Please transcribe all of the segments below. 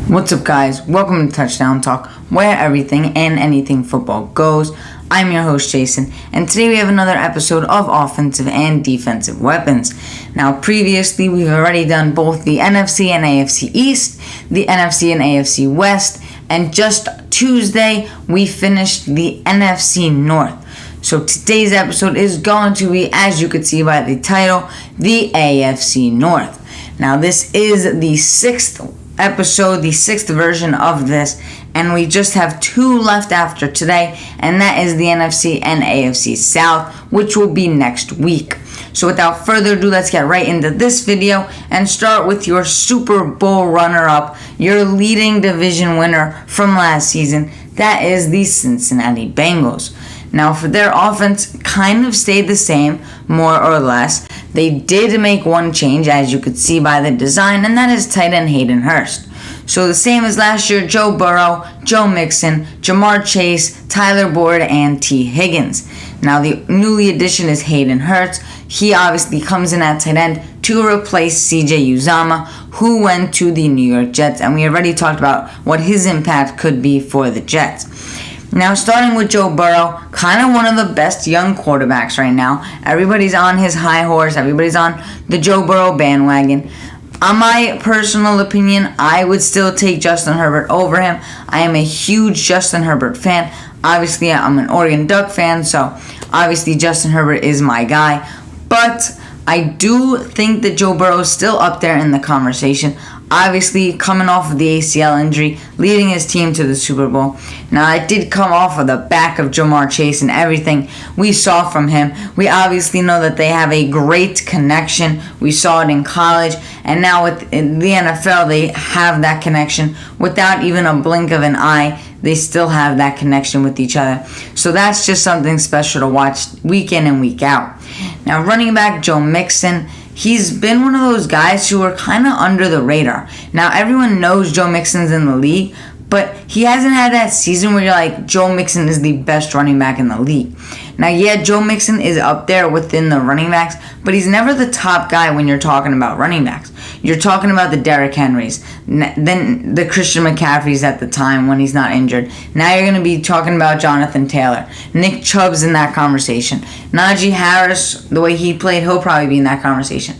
What's up, guys? Welcome to Touchdown Talk, where everything and anything football goes. I'm your host, Jason, and today we have another episode of Offensive and Defensive Weapons. Now, previously, we've already done both the NFC and AFC East, the NFC and AFC West, and just Tuesday, we finished the NFC North. So today's episode is going to be, as you could see by the title, the AFC North. Now, this is the sixth episode, the sixth version of this, and we just have two left after today, and that is the NFC and AFC South, which will be next week. So without further ado, let's get right into this video and start with your Super Bowl runner-up, your leading division winner from last season. That is the Cincinnati Bengals. Now, for their offense, kind of stayed the same, more or less. They did make one change, as you could see by the design, and that is tight end Hayden Hurst. So the same as last year, Joe Burrow, Joe Mixon, Jamar Chase, Tyler Boyd, and T. Higgins. Now, the newly addition is Hayden Hurst. He obviously comes in at tight end to replace C.J. Uzomah, who went to the New York Jets, and we already talked about what his impact could be for the Jets. Now, starting with Joe Burrow, kind of one of the best young quarterbacks right now. Everybody's on his high horse. Everybody's on the Joe Burrow bandwagon. On my personal opinion, I would still take Justin Herbert over him. I am a huge Justin Herbert fan. Obviously, I'm an Oregon Duck fan, so obviously Justin Herbert is my guy. But I do think that Joe Burrow is still up there in the conversation. Obviously, coming off of the ACL injury, leading his team to the Super Bowl. Now, it did come off of the back of Jamar Chase and everything we saw from him. We obviously know that they have a great connection. We saw it in college, and now in the NFL, they have that connection without even a blink of an eye. They still have that connection with each other. So that's just something special to watch week in and week out. Now, running back Joe Mixon, he's been one of those guys who are kind of under the radar. Now, everyone knows Joe Mixon's in the league, but he hasn't had that season where you're like, Joe Mixon is the best running back in the league. Now, yeah, Joe Mixon is up there within the running backs, but he's never the top guy when you're talking about running backs. You're talking about the Derrick Henrys, then the Christian McCaffreys at the time when he's not injured. Now you're going to be talking about Jonathan Taylor. Nick Chubb's in that conversation. Najee Harris, the way he played, he'll probably be in that conversation.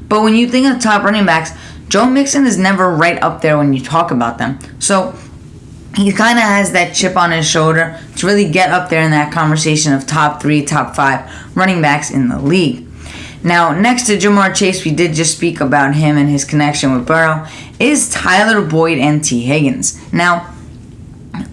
But when you think of top running backs, Joe Mixon is never right up there when you talk about them. So he kind of has that chip on his shoulder to really get up there in that conversation of top 3, top 5 running backs in the league. Now, next to Jamar Chase, we did just speak about him and his connection with Burrow, is Tyler Boyd and T. Higgins. Now,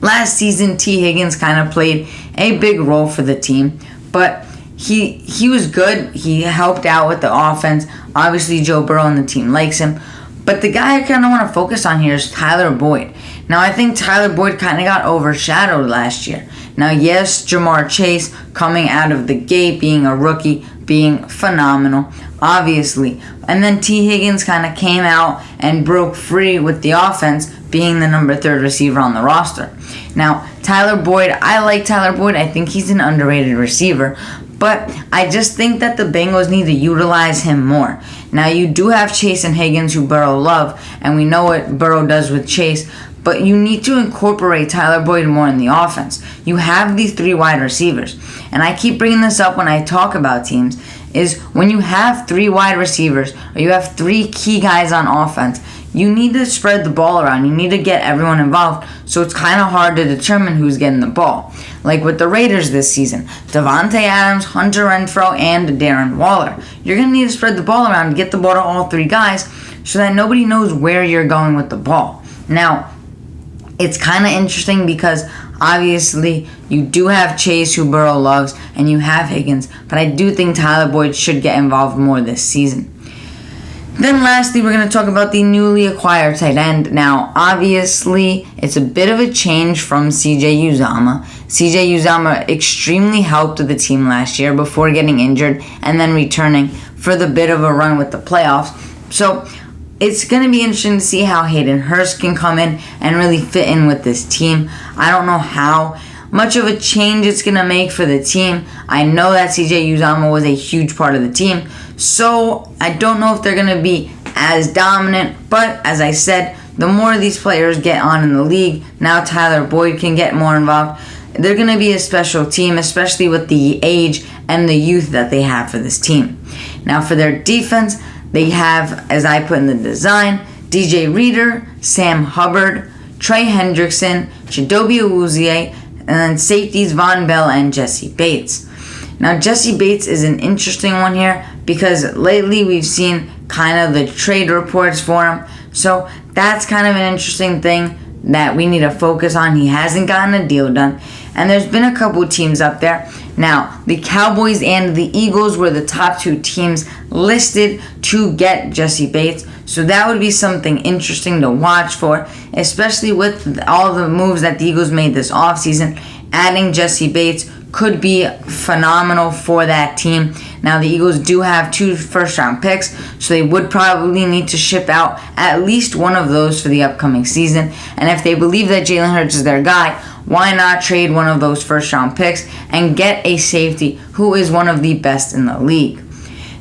last season, T. Higgins kind of played a big role for the team, but he was good. He helped out with the offense. Obviously, Joe Burrow and the team likes him. But the guy I kind of want to focus on here is Tyler Boyd. Now, I think Tyler Boyd kind of got overshadowed last year. Now, yes, Jamar Chase coming out of the gate, being a rookie, being phenomenal, obviously. And then T. Higgins kind of came out and broke free with the offense, being the number 3 receiver on the roster. Now, Tyler Boyd, I like Tyler Boyd. I think he's an underrated receiver. But I just think that the Bengals need to utilize him more. Now, you do have Chase and Higgins, who Burrow love, and we know what Burrow does with Chase, but you need to incorporate Tyler Boyd more in the offense. You have these 3 wide receivers, and I keep bringing this up when I talk about teams, is when you have 3 wide receivers, or you have 3 key guys on offense, you need to spread the ball around. You need to get everyone involved, so it's kind of hard to determine who's getting the ball. Like with the Raiders this season, Devontae Adams, Hunter Renfrow, and Darren Waller. You're going to need to spread the ball around and get the ball to all 3 guys so that nobody knows where you're going with the ball. Now, it's kind of interesting because obviously you do have Chase, who Burrow loves, and you have Higgins, but I do think Tyler Boyd should get involved more this season. Then lastly, we're going to talk about the newly acquired tight end. Now, obviously, it's a bit of a change from C.J. Uzomah. C.J. Uzomah extremely helped the team last year before getting injured and then returning for the bit of a run with the playoffs. So it's going to be interesting to see how Hayden Hurst can come in and really fit in with this team. I don't know how much of a change it's going to make for the team. I know that C.J. Uzomah was a huge part of the team, so I don't know if they're going to be as dominant, but as I said, the more these players get on in the league, now Tyler Boyd can get more involved. They're going to be a special team, especially with the age and the youth that they have for this team. Now for their defense, they have, as I put in the design, DJ Reader, Sam Hubbard, Trey Hendrickson, Chidobe Awuzie, and then safeties Von Bell and Jesse Bates. Now Jesse Bates is an interesting one here because lately we've seen kind of the trade reports for him. So that's kind of an interesting thing that we need to focus on. He hasn't gotten a deal done. And there's been a couple teams up there. Now, the Cowboys and the Eagles were the top two teams listed to get Jesse Bates. So that would be something interesting to watch for, especially with all the moves that the Eagles made this offseason. Adding Jesse Bates could be phenomenal for that team. Now, the Eagles do have 2 first-round picks, so they would probably need to ship out at least one of those for the upcoming season. And if they believe that Jalen Hurts is their guy, why not trade one of those first-round picks and get a safety who is one of the best in the league?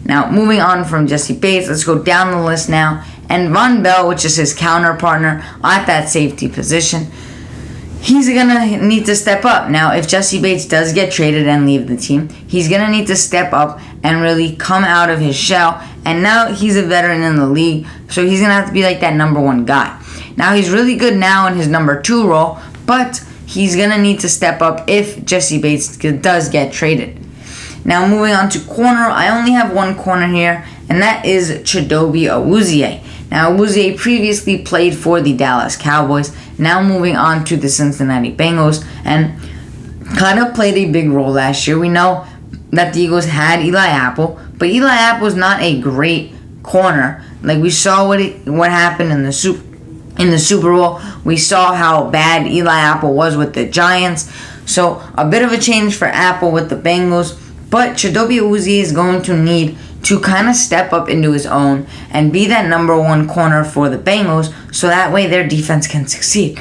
Now, moving on from Jesse Bates, let's go down the list now. And Von Bell, which is his counterpartner at that safety position, he's going to need to step up. Now, if Jesse Bates does get traded and leave the team, he's going to need to step up and really come out of his shell. And now he's a veteran in the league, so he's going to have to be like that number 1 guy. Now, he's really good now in his number 2 role, but he's going to need to step up if Jesse Bates does get traded. Now, moving on to corner, I only have one corner here, and that is Chidobe Awuzie. Now, Awuzie previously played for the Dallas Cowboys, now moving on to the Cincinnati Bengals, and kind of played a big role last year. We know that the Eagles had Eli Apple, but Eli Apple is not a great corner. Like, we saw what happened in the Super Bowl. We saw how bad Eli Apple was with the Giants. So, a bit of a change for Apple with the Bengals. But Chidobe Awuzie is going to need to kind of step up into his own and be that number 1 corner for the Bengals, so that way their defense can succeed.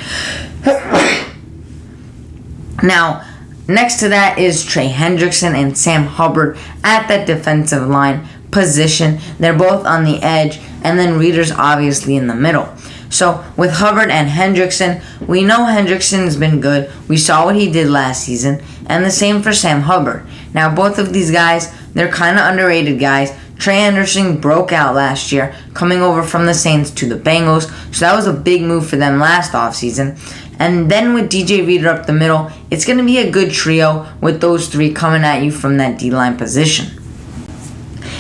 Now, next to that is Trey Hendrickson and Sam Hubbard at that defensive line position. They're both on the edge, and then Reader's obviously in the middle. So, with Hubbard and Hendrickson, we know Hendrickson's been good. We saw what he did last season, and the same for Sam Hubbard. Now, both of these guys, they're kind of underrated guys. Trey Hendrickson broke out last year, coming over from the Saints to the Bengals, so that was a big move for them last offseason. And then with DJ Reader up the middle, it's going to be a good trio with those 3 coming at you from that D-line position.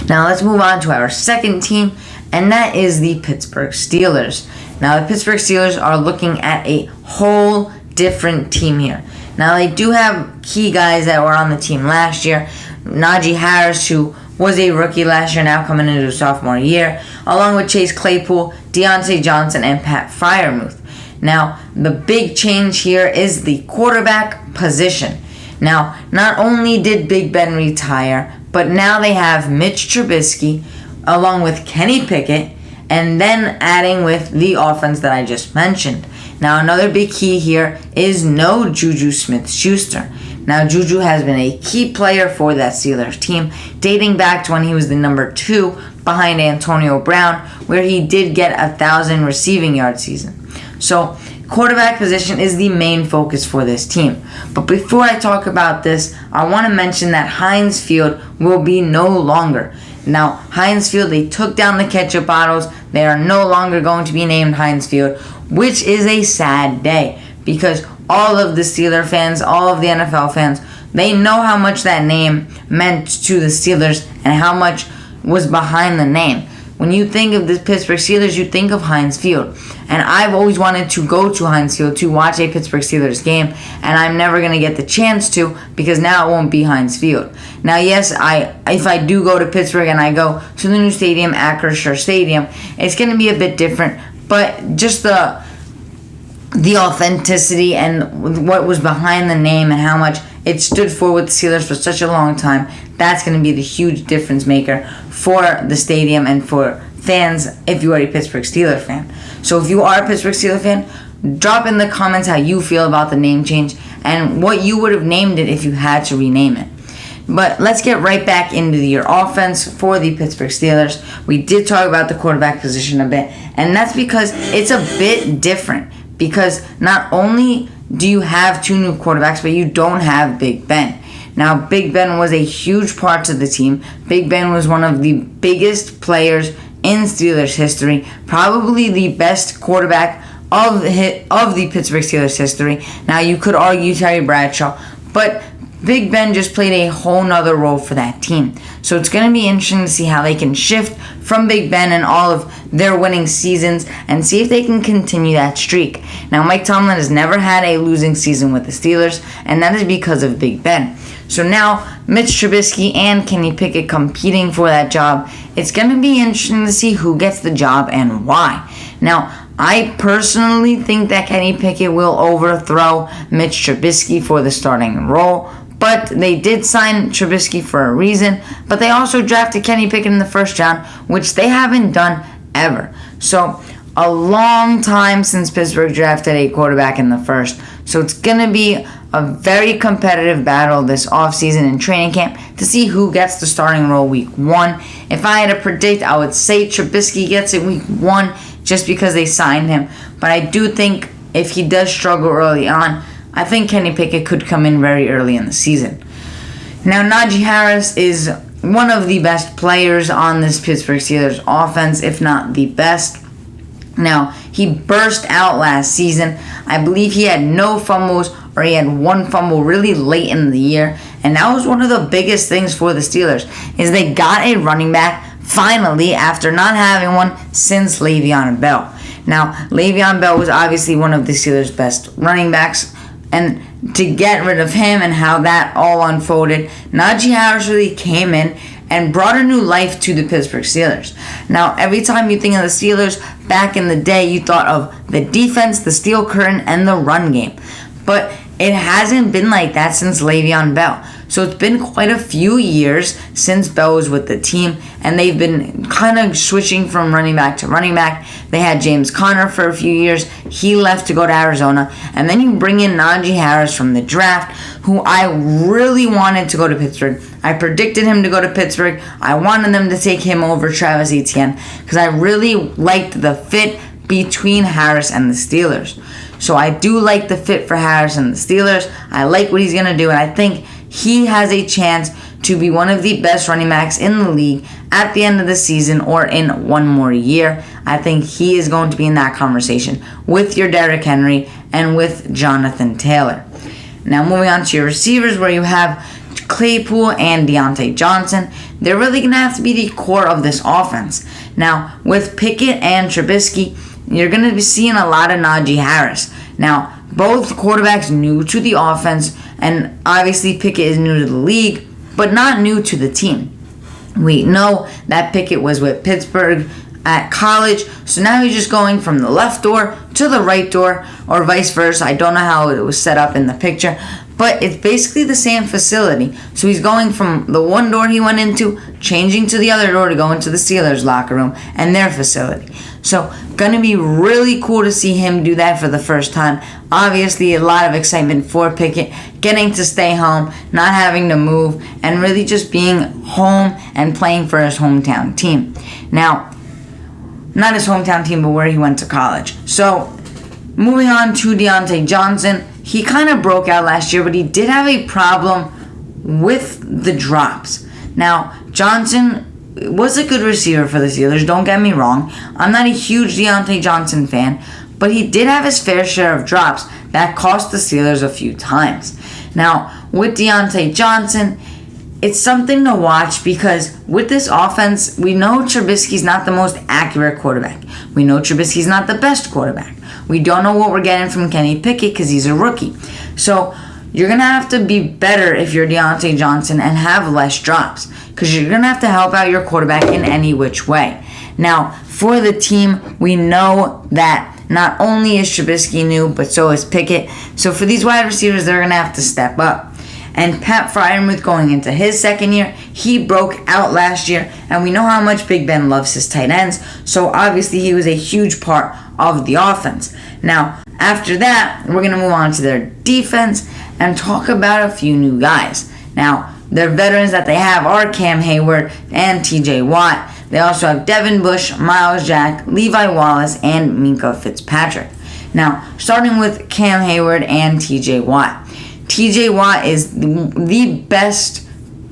Now, let's move on to our second team, and that is the Pittsburgh Steelers. Now, the Pittsburgh Steelers are looking at a whole different team here. Now, they do have key guys that were on the team last year. Najee Harris, who was a rookie last year, now coming into his sophomore year, along with Chase Claypool, Deontay Johnson, and Pat Freiermuth. Now, the big change here is the quarterback position. Now, not only did Big Ben retire, but now they have Mitch Trubisky, along with Kenny Pickett, and then adding with the offense that I just mentioned. Now, another big key here is no Juju Smith-Schuster. Now, Juju has been a key player for that Steelers team, dating back to when he was the number 2 behind Antonio Brown, where he did get 1,000 receiving yard season. So, quarterback position is the main focus for this team. But before I talk about this, I want to mention that Heinz Field will be no longer. Now, Heinz Field, they took down the ketchup bottles. They are no longer going to be named Heinz Field, which is a sad day because all of the Steeler fans, all of the NFL fans, they know how much that name meant to the Steelers and how much was behind the name. When you think of the Pittsburgh Steelers, you think of Heinz Field. And I've always wanted to go to Heinz Field to watch a Pittsburgh Steelers game, and I'm never going to get the chance to because now it won't be Heinz Field. Now, yes, if I do go to Pittsburgh and I go to the new stadium, Acrisure Stadium, it's going to be a bit different, but just the authenticity and what was behind the name and how much it stood for with the Steelers for such a long time, that's going to be the huge difference maker for the stadium and for fans if you are a Pittsburgh Steelers fan. So if you are a Pittsburgh Steelers fan, drop in the comments how you feel about the name change and what you would have named it if you had to rename it. But let's get right back into your offense for the Pittsburgh Steelers. We did talk about the quarterback position a bit, and that's because it's a bit different. Because not only do you have two new quarterbacks, but you don't have Big Ben. Now, Big Ben was a huge part to the team. Big Ben was one of the biggest players in Steelers history, probably the best quarterback of the Pittsburgh Steelers history. Now, you could argue Terry Bradshaw, but Big Ben just played a whole nother role for that team. So it's going to be interesting to see how they can shift from Big Ben and all of their winning seasons and see if they can continue that streak. Now, Mike Tomlin has never had a losing season with the Steelers, and that is because of Big Ben. So now, Mitch Trubisky and Kenny Pickett competing for that job. It's going to be interesting to see who gets the job and why. Now, I personally think that Kenny Pickett will overthrow Mitch Trubisky for the starting role. But they did sign Trubisky for a reason. But they also drafted Kenny Pickett in the first round, which they haven't done ever. So, a long time since Pittsburgh drafted a quarterback in the first. So, it's going to be a very competitive battle this offseason in training camp to see who gets the starting role week 1. If I had to predict, I would say Trubisky gets it week 1 just because they signed him. But I do think if he does struggle early on, I think Kenny Pickett could come in very early in the season. Now, Najee Harris is one of the best players on this Pittsburgh Steelers offense, if not the best. Now, he burst out last season. I believe he had no fumbles, or he had one fumble really late in the year. And that was one of the biggest things for the Steelers, is they got a running back finally after not having one since Le'Veon Bell. Now, Le'Veon Bell was obviously one of the Steelers' best running backs. And to get rid of him and how that all unfolded, Najee Harris really came in and brought a new life to the Pittsburgh Steelers. Now, every time you think of the Steelers back in the day, you thought of the defense, the steel curtain, and the run game. But it hasn't been like that since Le'Veon Bell. So it's been quite a few years since Bell was with the team, and they've been kind of switching from running back to running back. They had James Conner for a few years. He left to go to Arizona. And then you bring in Najee Harris from the draft, who I really wanted to go to Pittsburgh. I predicted him to go to Pittsburgh. I wanted them to take him over Travis Etienne because I really liked the fit between Harris and the Steelers. So I do like the fit for Harris and the Steelers. I like what he's going to do, and I think he has a chance to be one of the best running backs in the league at the end of the season or in one more year. I think he is going to be in that conversation with your Derrick Henry and with Jonathan Taylor. Now moving on to your receivers, where you have Claypool and Deontay Johnson. They're really going to have to be the core of this offense. Now with Pickett and Trubisky, you're going to be seeing a lot of Najee Harris. Now, both quarterbacks new to the offense, and obviously Pickett is new to the league, but not new to the team. We know that Pickett was with Pittsburgh at college, so now he's just going from the left door to the right door, or vice versa. I don't know how it was set up in the picture, but it's basically the same facility. So he's going from the one door he went into, changing to the other door to go into the Steelers locker room and their facility. So, going to be really cool to see him do that for the first time. Obviously, a lot of excitement for Pickett, getting to stay home, not having to move, and really just being home and playing for his hometown team. Now, not his hometown team, but where he went to college. So, moving on to Deontay Johnson. He kind of broke out last year, but he did have a problem with the drops. Now, Johnson was a good receiver for the Steelers, don't get me wrong. I'm not a huge Deontay Johnson fan, but he did have his fair share of drops that cost the Steelers a few times. Now, with Deontay Johnson, it's something to watch because with this offense, we know Trubisky's not the most accurate quarterback. We know Trubisky's not the best quarterback. We don't know what we're getting from Kenny Pickett because he's a rookie. So, you're going to have to be better if you're Deontay Johnson and have less drops because you're going to have to help out your quarterback in any which way. Now, for the team, we know that not only is Trubisky new, but so is Pickett. So for these wide receivers, they're going to have to step up. And Pat Freiermuth going into his second year, he broke out last year, and we know how much Big Ben loves his tight ends, so obviously he was a huge part of the offense. Now, after that, we're going to move on to their defense and talk about a few new guys. Now, their veterans that they have are Cam Hayward and TJ Watt. They also have Devin Bush, Myles Jack, Levi Wallace, and Minkah Fitzpatrick. Now, starting with Cam Hayward and TJ Watt. TJ Watt is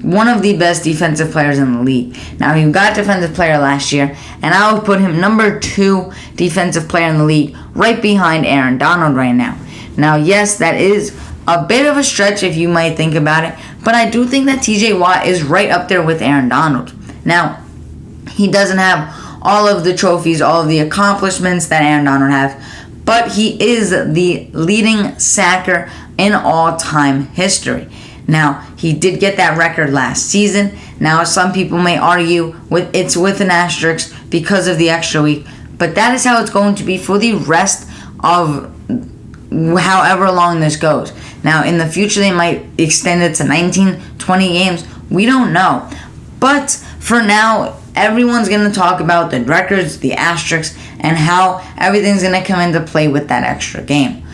one of the best defensive players in the league. Now, he got defensive player last year, and I would put him number 2 defensive player in the league, right behind Aaron Donald right now. Now, yes, that is a bit of a stretch if you might think about it, but I do think that TJ Watt is right up there with Aaron Donald. Now, he doesn't have all of the trophies, all of the accomplishments that Aaron Donald has, but he is the leading sacker in all-time history. Now, he did get that record last season. Now, some people may argue it's with an asterisk because of the extra week, but that is how it's going to be for the rest of however long this goes. Now, in the future, they might extend it to 19, 20 games. We don't know. But for now, everyone's going to talk about the records, the asterisks, and how everything's going to come into play with that extra game.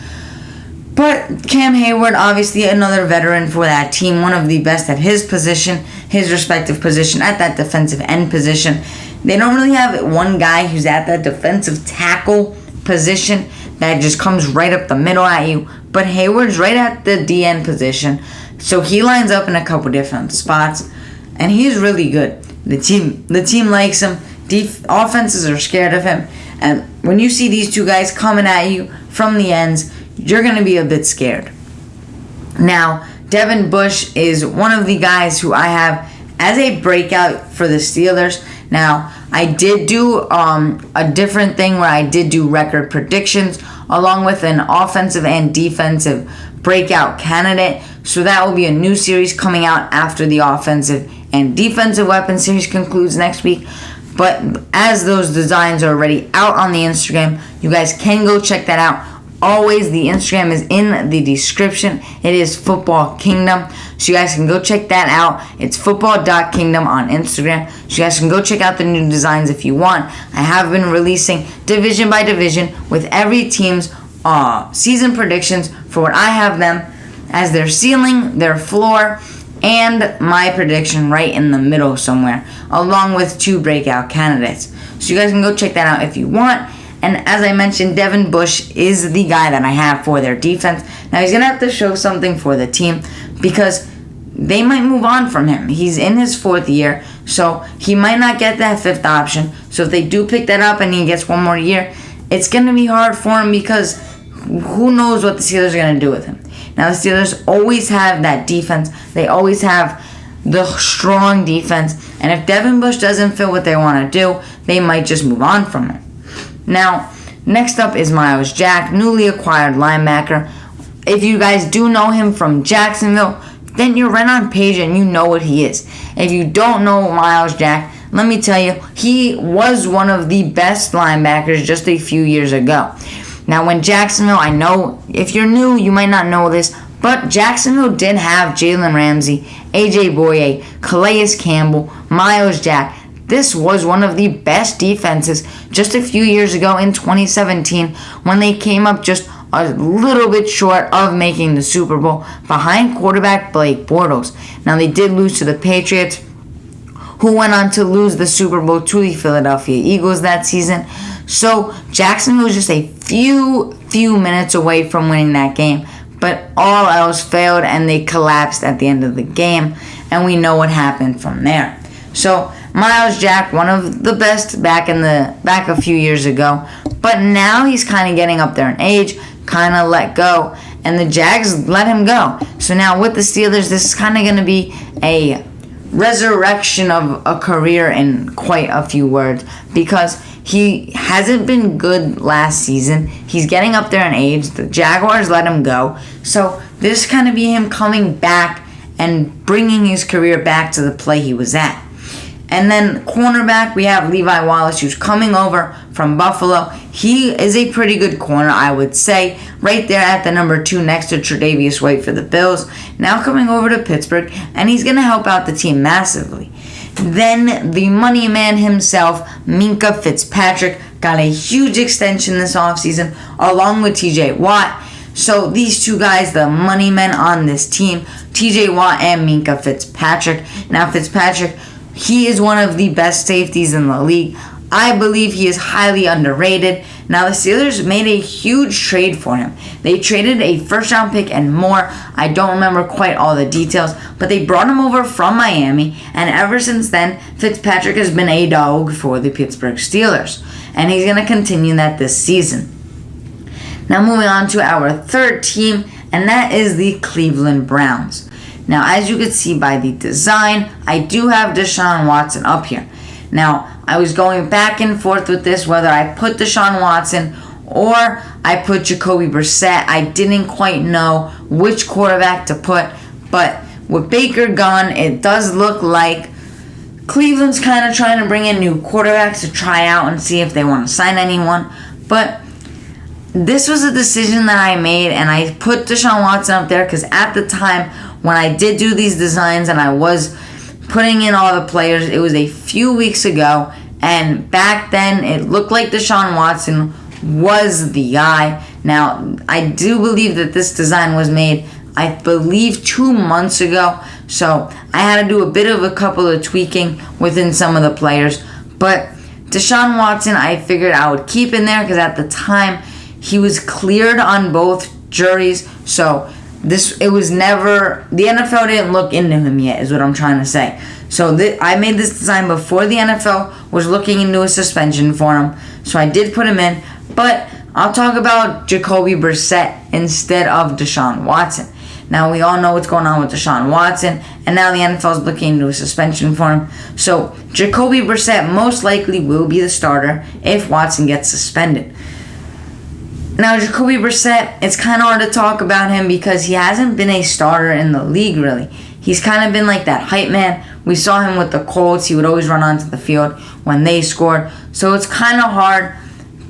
But Cam Hayward, obviously another veteran for that team, one of the best at his position, his respective position, at that defensive end position. They don't really have one guy who's at that defensive tackle position that just comes right up the middle at you, but Hayward's right at the DN position, so he lines up in a couple different spots, and he's really good. The team likes him. Offenses are scared of him, and when you see these two guys coming at you from the ends, you're going to be a bit scared. Now, Devin Bush is one of the guys who I have as a breakout for the Steelers. Now, I did do a different thing where I did do record predictions along with an offensive and defensive breakout candidate. So that will be a new series coming out after the offensive and defensive weapon series concludes next week. But as those designs are already out on the Instagram, you guys can go check that out. Always, the Instagram is in the description. It is Football Kingdom. So you guys can go check that out. It's football.kingdom on Instagram. So you guys can go check out the new designs if you want. I have been releasing division by division with every team's season predictions for what I have them as their ceiling, their floor, and my prediction right in the middle somewhere, along with 2 breakout candidates. So you guys can go check that out if you want. And as I mentioned, Devin Bush is the guy that I have for their defense. Now, he's going to have to show something for the team because they might move on from him. He's in his 4th year, so he might not get that 5th option. So if they do pick that up and he gets one more year, it's going to be hard for him because who knows what the Steelers are going to do with him. Now, the Steelers always have that defense. They always have the strong defense. And if Devin Bush doesn't fit what they want to do, they might just move on from him. Now, next up is Myles Jack, newly acquired linebacker. If you guys do know him from Jacksonville, then you're right on page and you know what he is. If you don't know Myles Jack, let me tell you, he was one of the best linebackers just a few years ago. Now, when Jacksonville, I know if you're new, you might not know this, but Jacksonville did have Jalen Ramsey, A.J. Boye, Calais Campbell, Myles Jack. This was one of the best defenses just a few years ago in 2017 when they came up just a little bit short of making the Super Bowl behind quarterback Blake Bortles. Now, they did lose to the Patriots, who went on to lose the Super Bowl to the Philadelphia Eagles that season. So Jacksonville was just a few minutes away from winning that game, but all else failed and they collapsed at the end of the game, and we know what happened from there. So Myles Jack, one of the best back a few years ago, but now he's kind of getting up there in age, kind of let go, and the Jags let him go. So now with the Steelers, this is kind of going to be a resurrection of a career in quite a few words because he hasn't been good last season. He's getting up there in age. The Jaguars let him go. So this kind of be him coming back and bringing his career back to the play he was at. And then cornerback, we have Levi Wallace, who's coming over from Buffalo. He is a pretty good corner, I would say, right there at the number 2 next to Tre'Davious White for the Bills. Now coming over to Pittsburgh, and he's going to help out the team massively. Then the money man himself, Minkah Fitzpatrick, got a huge extension this offseason, along with TJ Watt. So these two guys, the money men on this team, TJ Watt and Minkah Fitzpatrick. Now Fitzpatrick, he is one of the best safeties in the league. I believe he is highly underrated. Now the Steelers made a huge trade for him. They traded a first-round pick and more. I don't remember quite all the details, but they brought him over from Miami, and ever since then, Fitzpatrick has been a dog for the Pittsburgh Steelers, and he's going to continue that this season. Now moving on to our third team, and that is the Cleveland Browns. Now as you can see by the design, I do have Deshaun Watson up here. Now, I was going back and forth with this, whether I put Deshaun Watson or I put Jacoby Brissett. I didn't quite know which quarterback to put, but with Baker gone, it does look like Cleveland's kind of trying to bring in new quarterbacks to try out and see if they want to sign anyone. But this was a decision that I made, and I put Deshaun Watson up there because at the time when I did do these designs and I was putting in all the players, it was a few weeks ago, and back then it looked like Deshaun Watson was the guy. Now, I do believe that this design was made, I believe, 2 months ago, so I had to do a bit of a couple of tweaking within some of the players, but Deshaun Watson I figured I would keep in there because at the time he was cleared on both juries, so it was never, the NFL didn't look into him yet, is what I'm trying to say. So I made this design before the NFL was looking into a suspension for him. So I did put him in, but I'll talk about Jacoby Brissett instead of Deshaun Watson. Now we all know what's going on with Deshaun Watson, and now the NFL is looking into a suspension for him. So Jacoby Brissett most likely will be the starter if Watson gets suspended. Now, Jacoby Brissett, it's kind of hard to talk about him because he hasn't been a starter in the league, really. He's kind of been like that hype man. We saw him with the Colts. He would always run onto the field when they scored. So it's kind of hard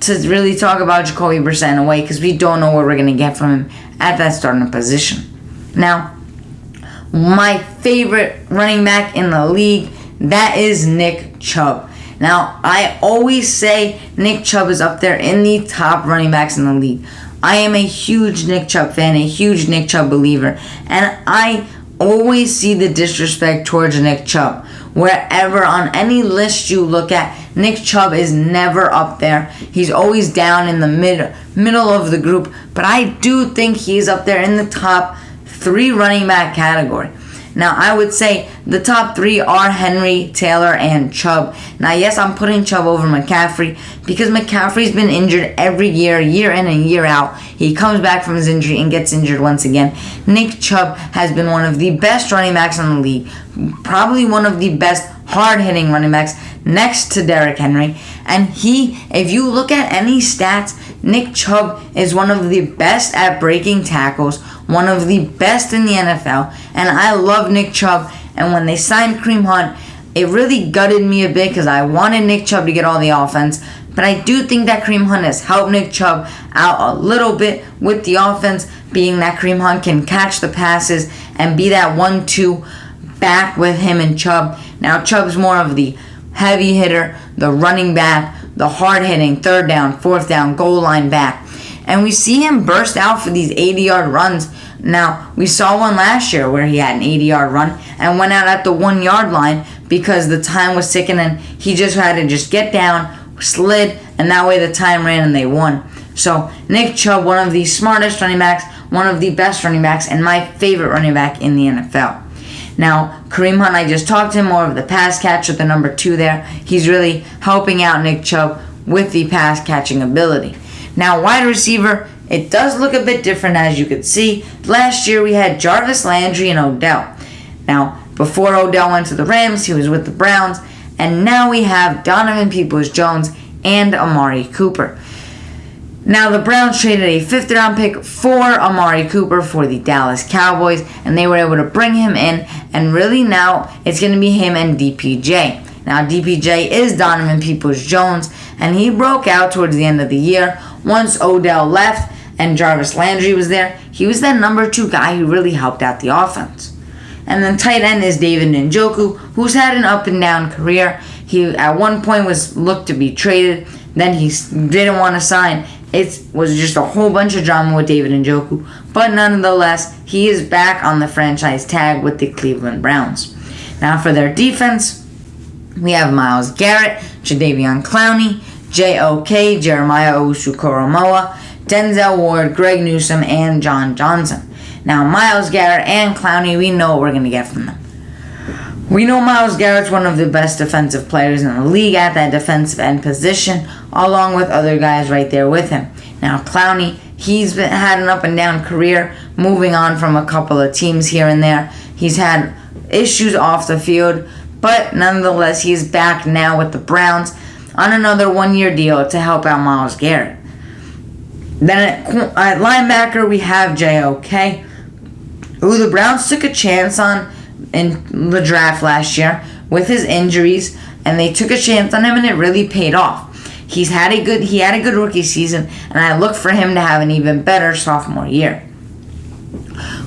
to really talk about Jacoby Brissett in a way because we don't know what we're going to get from him at that starting position. Now, my favorite running back in the league, that is Nick Chubb. Now, I always say Nick Chubb is up there in the top running backs in the league. I am a huge Nick Chubb fan, a huge Nick Chubb believer, and I always see the disrespect towards Nick Chubb. Wherever on any list you look at, Nick Chubb is never up there. He's always down in the middle of the group, but I do think he's up there in the top 3 running back category. Now, I would say the top 3 are Henry, Taylor, and Chubb. Now, yes, I'm putting Chubb over McCaffrey because McCaffrey's been injured every year in and year out. He comes back from his injury and gets injured once again. Nick Chubb has been one of the best running backs in the league, probably one of the best hard-hitting running backs next to Derrick Henry. And if you look at any stats, Nick Chubb is one of the best at breaking tackles, one of the best in the NFL, and I love Nick Chubb. And when they signed Kareem Hunt, it really gutted me a bit because I wanted Nick Chubb to get all the offense, but I do think that Kareem Hunt has helped Nick Chubb out a little bit with the offense, being that Kareem Hunt can catch the passes and be that 1-2 back with him and Chubb. Now, Chubb's more of the heavy hitter, the running back, the hard-hitting, 3rd down, 4th down, goal line back. And we see him burst out for these 80-yard runs. Now, we saw one last year where he had an 80-yard run and went out at the 1-yard line because the time was ticking and he just had to just get down, slid, and that way the time ran and they won. So, Nick Chubb, one of the smartest running backs, one of the best running backs, and my favorite running back in the NFL. Now, Kareem Hunt, I just talked to him, more of the pass catcher, the number 2 there. He's really helping out Nick Chubb with the pass catching ability. Now, wide receiver, it does look a bit different as you could see. Last year we had Jarvis Landry and Odell. Now, before Odell went to the Rams, he was with the Browns. And now we have Donovan Peoples-Jones and Amari Cooper. Now, the Browns traded a 5th-round pick for Amari Cooper for the Dallas Cowboys, and they were able to bring him in, and really now it's going to be him and DPJ. Now, DPJ is Donovan Peoples-Jones, and he broke out towards the end of the year. Once Odell left and Jarvis Landry was there, he was that number 2 guy who really helped out the offense. And then tight end is David Njoku, who's had an up-and-down career. He, at one point, was looked to be traded. Then he didn't want to sign. it was just a whole bunch of drama with David Njoku, but nonetheless, he is back on the franchise tag with the Cleveland Browns. Now for their defense, we have Myles Garrett, Jadeveon Clowney, J.O.K., Jeremiah Owusu-Koramoah, Denzel Ward, Greg Newsome, and John Johnson. Now Myles Garrett and Clowney, we know what we're going to get from them. We know Myles Garrett's one of the best defensive players in the league at that defensive end position, along with other guys right there with him. Now Clowney, he's had an up and down career, moving on from a couple of teams here and there. He's had issues off the field, but nonetheless, he's back now with the Browns on another one-year deal to help out Myles Garrett. Then at linebacker, we have J.O.K., who the Browns took a chance on in the draft last year with his injuries, and they took a chance on him, and it really paid off. He had a good rookie season, and I look for him to have an even better sophomore year.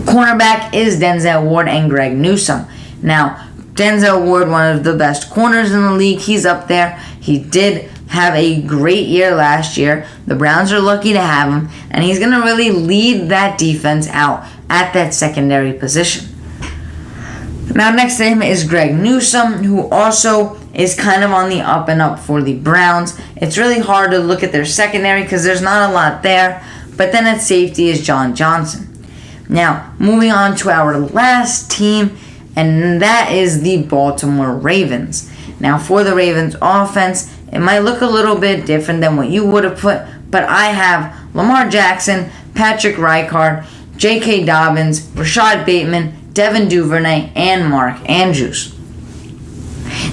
Cornerback is Denzel Ward and Greg Newsome. Now, Denzel Ward, one of the best corners in the league, he's up there. He did have a great year last year. The Browns are lucky to have him, and he's going to really lead that defense out at that secondary position. Now, next to him is Greg Newsome, who also is kind of on the up and up for the Browns. It's really hard to look at their secondary because there's not a lot there, but then at safety is John Johnson. Now, moving on to our last team, and that is the Baltimore Ravens. Now, for the Ravens offense, it might look a little bit different than what you would have put, but I have Lamar Jackson, Patrick Ricard, J.K. Dobbins, Rashad Bateman, Devin Duvernay, and Mark Andrews.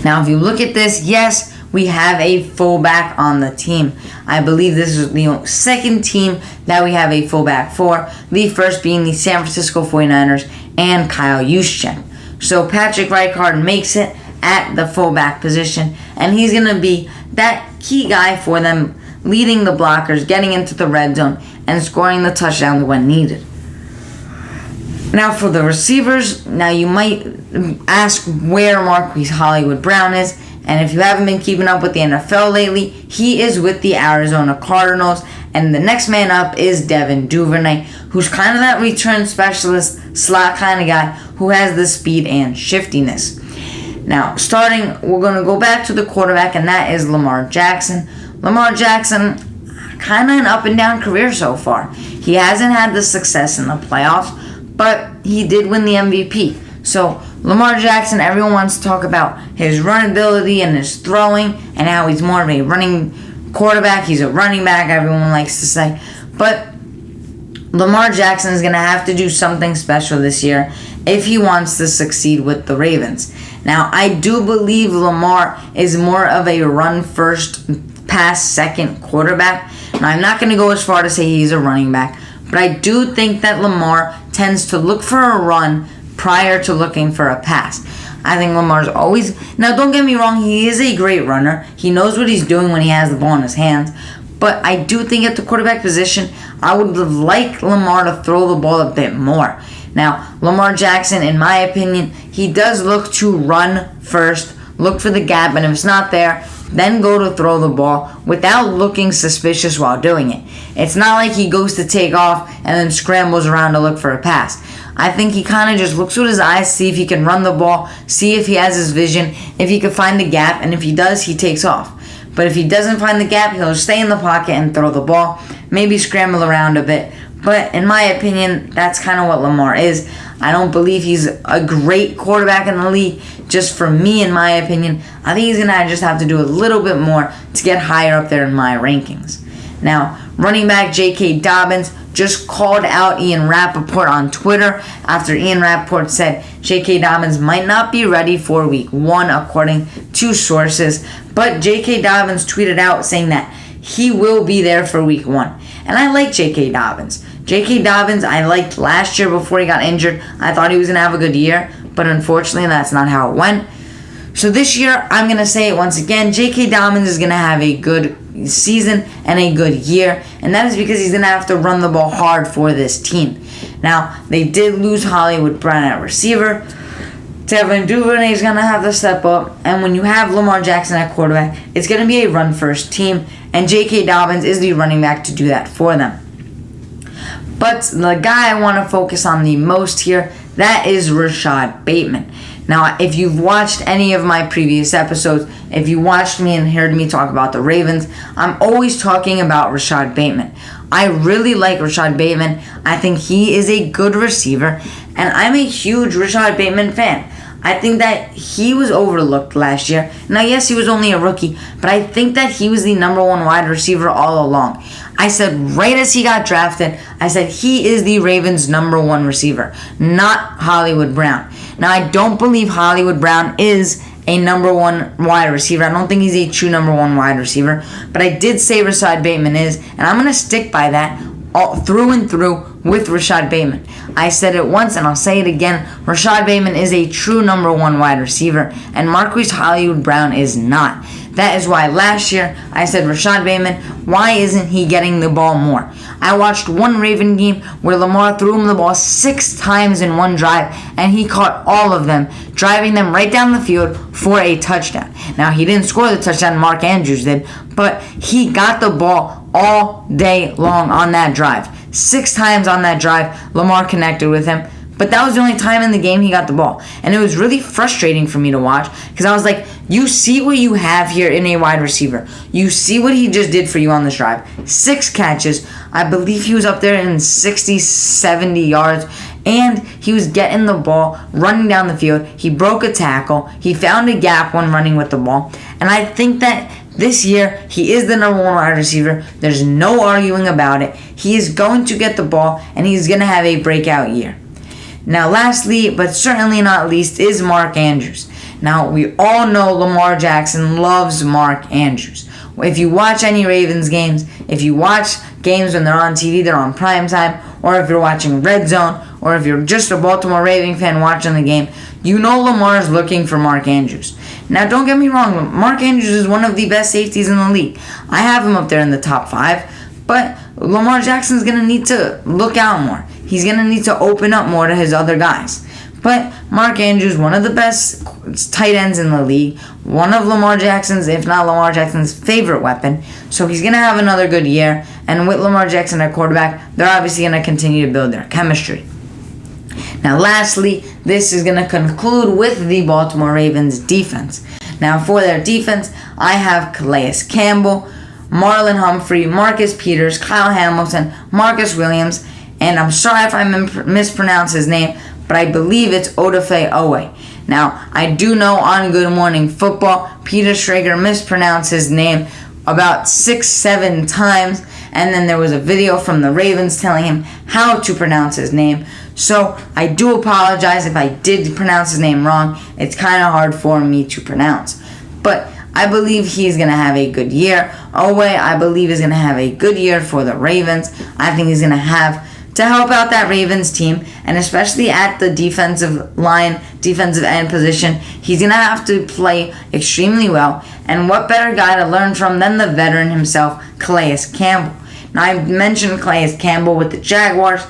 Now, if you look at this, yes, we have a fullback on the team. I believe this is the second team that we have a fullback for, the first being the San Francisco 49ers and Kyle Juszczyk. So Patrick Ricard makes it at the fullback position, and he's going to be that key guy for them, leading the blockers, getting into the red zone, and scoring the touchdowns when needed. Now for the receivers, now you might ask where Marquise Hollywood Brown is, and if you haven't been keeping up with the NFL lately, he is with the Arizona Cardinals, and the next man up is Devin Duvernay, who's kind of that return specialist, slot kind of guy who has the speed and shiftiness. Now, we're going to go back to the quarterback, and that is Lamar Jackson. Lamar Jackson, kind of an up and down career so far. He hasn't had the success in the playoffs, but he did win the MVP. So, Lamar Jackson, everyone wants to talk about his run ability and his throwing and how he's more of a running quarterback. He's a running back, everyone likes to say. But Lamar Jackson is going to have to do something special this year if he wants to succeed with the Ravens. Now, I do believe Lamar is more of a run-first, pass-second quarterback. Now, I'm not going to go as far to say he's a running back, but I do think that Lamar tends to look for a run prior to looking for a pass. I think Lamar's always... Now, don't get me wrong, he is a great runner. He knows what he's doing when he has the ball in his hands. But I do think at the quarterback position, I would have liked Lamar to throw the ball a bit more. Now, Lamar Jackson, in my opinion, he does look to run first, look for the gap, and if it's not there, then go to throw the ball without looking suspicious while doing it. It's not like he goes to take off and then scrambles around to look for a pass. I think he kind of just looks with his eyes, see if he can run the ball, see if he has his vision, if he can find the gap, and if he does, he takes off. But if he doesn't find the gap, he'll stay in the pocket and throw the ball, maybe scramble around a bit. But in my opinion, that's kind of what Lamar is. I don't believe he's a great quarterback in the league. Just for me, in my opinion, I think he's going to just have to do a little bit more to get higher up there in my rankings. Now, running back J.K. Dobbins just called out Ian Rappaport on Twitter after Ian Rappaport said J.K. Dobbins might not be ready for Week 1, according to sources. But J.K. Dobbins tweeted out saying that he will be there for Week 1. And I like J.K. Dobbins. J.K. Dobbins, I liked last year before he got injured. I thought he was going to have a good year, but unfortunately that's not how it went. So this year, I'm going to say it once again, J.K. Dobbins is going to have a good season and a good year, and that is because he's going to have to run the ball hard for this team. Now, they did lose Hollywood Brown at receiver. Devin Duvernay is going to have to step up, and when you have Lamar Jackson at quarterback, it's going to be a run-first team, and J.K. Dobbins is the running back to do that for them. But the guy I want to focus on the most here, that is Rashad Bateman. Now, if you've watched any of my previous episodes, if you watched me and heard me talk about the Ravens, I'm always talking about Rashad Bateman. I really like Rashad Bateman. I think he is a good receiver, and I'm a huge Rashad Bateman fan. I think that he was overlooked last year. Now, yes, he was only a rookie, but I think that he was the number one wide receiver all along. I said right as he got drafted, I said he is the Ravens' number one receiver, not Hollywood Brown. Now, I don't believe Hollywood Brown is a number one wide receiver. I don't think he's a true number one wide receiver, but I did say Rashad Bateman is, and I'm going to stick by that all through and through with Rashad Bateman. I said it once and I'll say it again. Rashad Bateman is a true number one wide receiver, and Marquise Hollywood Brown is not. That is why last year I said, Rashad Bateman, why isn't he getting the ball more? I watched one Raven game where Lamar threw him the ball 6 times in one drive, and he caught all of them, driving them right down the field for a touchdown. Now, he didn't score the touchdown, Mark Andrews did, but he got the ball all day long on that drive. 6 times on that drive, Lamar connected with him. But that was the only time in the game he got the ball. And it was really frustrating for me to watch, because I was like, you see what you have here in a wide receiver. You see what he just did for you on this drive. 6 catches. I believe he was up there in 60, 70 yards. And he was getting the ball, running down the field. He broke a tackle. He found a gap when running with the ball. And I think that this year, he is the number one wide receiver. There's no arguing about it. He is going to get the ball, and he's going to have a breakout year. Now, lastly, but certainly not least, is Mark Andrews. Now, we all know Lamar Jackson loves Mark Andrews. If you watch any Ravens games, if you watch games when they're on TV, they're on primetime, or if you're watching Red Zone, or if you're just a Baltimore Ravens fan watching the game, you know Lamar is looking for Mark Andrews. Now, don't get me wrong, Mark Andrews is one of the best safeties in the league. I have him up there in the top 5, but Lamar Jackson's going to need to look out more. He's going to need to open up more to his other guys. But Mark Andrews, one of the best tight ends in the league, one of Lamar Jackson's, if not Lamar Jackson's, favorite weapon. So he's going to have another good year. And with Lamar Jackson at quarterback, they're obviously going to continue to build their chemistry. Now, lastly, this is going to conclude with the Baltimore Ravens defense. Now, for their defense, I have Calais Campbell, Marlon Humphrey, Marcus Peters, Kyle Hamilton, Marcus Williams, and I'm sorry if I mispronounce his name, but I believe it's Odafe Owe. Now, I do know on Good Morning Football, Peter Schrager mispronounced his name about 6-7 times, and then there was a video from the Ravens telling him how to pronounce his name. So, I do apologize if I did pronounce his name wrong. It's kind of hard for me to pronounce. But I believe he's going to have a good year. Owe, I believe, is going to have a good year for the Ravens. I think he's going to have to help out that Ravens team, and especially at the defensive line, defensive end position, he's going to have to play extremely well. And what better guy to learn from than the veteran himself, Calais Campbell. Now, I mentioned Calais Campbell with the Jaguars,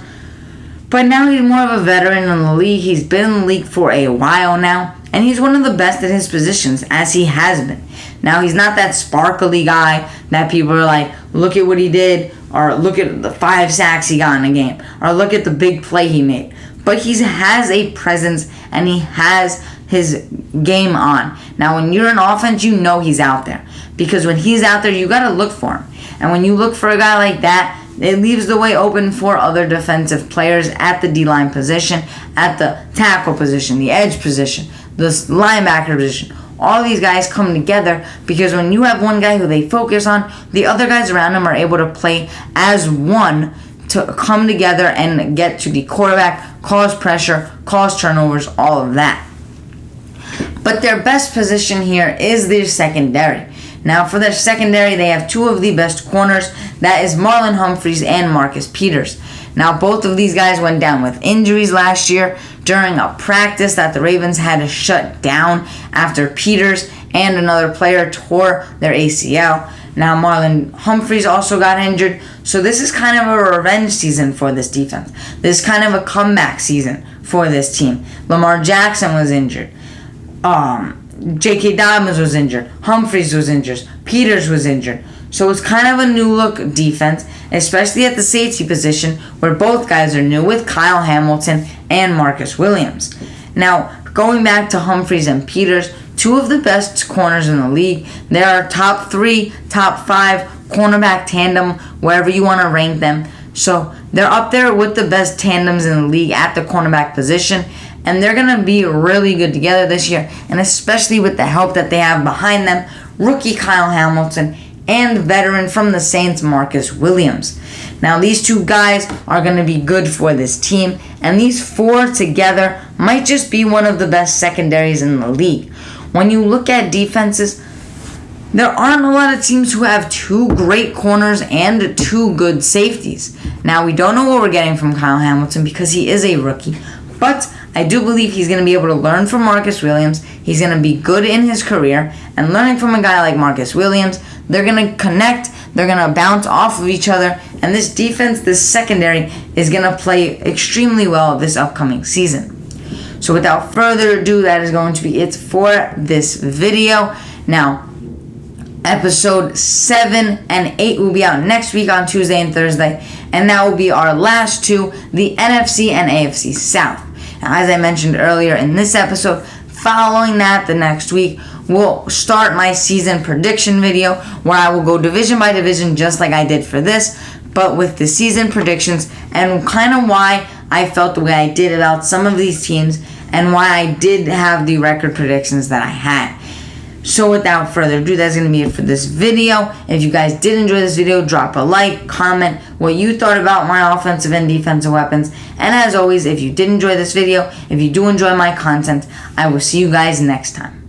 but now he's more of a veteran in the league. He's been in the league for a while now, and he's one of the best at his positions, as he has been. Now, he's not that sparkly guy that people are like, look at what he did, or look at the 5 sacks he got in a game, or look at the big play he made. But he has a presence, and he has his game on. Now, when you're an offense, you know he's out there. Because when he's out there, you got to look for him. And when you look for a guy like that, it leaves the way open for other defensive players at the D-line position, at the tackle position, the edge position, the linebacker position. All these guys come together because when you have one guy who they focus on, the other guys around him are able to play as one to come together and get to the quarterback, cause pressure, cause turnovers, all of that. But their best position here is their secondary. Now, for their secondary, they have 2 of the best corners. That is Marlon Humphreys and Marcus Peters. Now, both of these guys went down with injuries last year during a practice that the Ravens had to shut down after Peters and another player tore their ACL. Now, Marlon Humphreys also got injured, so this is kind of a revenge season for this defense. This is kind of a comeback season for this team. Lamar Jackson was injured. J.K. Dobbins was injured. Humphreys was injured. Peters was injured. So it's kind of a new look defense, especially at the safety position where both guys are new with Kyle Hamilton and Marcus Williams. Now, going back to Humphries and Peters, two of the best corners in the league. They are top 3, top 5 cornerback tandem, wherever you want to rank them. So they're up there with the best tandems in the league at the cornerback position, and they're going to be really good together this year, and especially with the help that they have behind them, rookie Kyle Hamilton and veteran from the Saints, Marcus Williams. Now, these two guys are going to be good for this team, and these four together might just be one of the best secondaries in the league. When you look at defenses, there aren't a lot of teams who have two great corners and two good safeties. Now, we don't know what we're getting from Kyle Hamilton because he is a rookie, but I do believe he's going to be able to learn from Marcus Williams. He's going to be good in his career, and learning from a guy like Marcus Williams, they're going to connect, they're going to bounce off of each other, and this defense, this secondary, is going to play extremely well this upcoming season. So without further ado, that is going to be it for this video. Now, episode 7 and 8 will be out next week on Tuesday and Thursday, and that will be our last two, the NFC and AFC South. Now, as I mentioned earlier in this episode, following that the next week, we'll start my season prediction video where I will go division by division just like I did for this, but with the season predictions and kind of why I felt the way I did about some of these teams and why I did have the record predictions that I had. So without further ado, that's going to be it for this video. If you guys did enjoy this video, drop a like, comment what you thought about my offensive and defensive weapons. And as always, if you did enjoy this video, if you do enjoy my content, I will see you guys next time.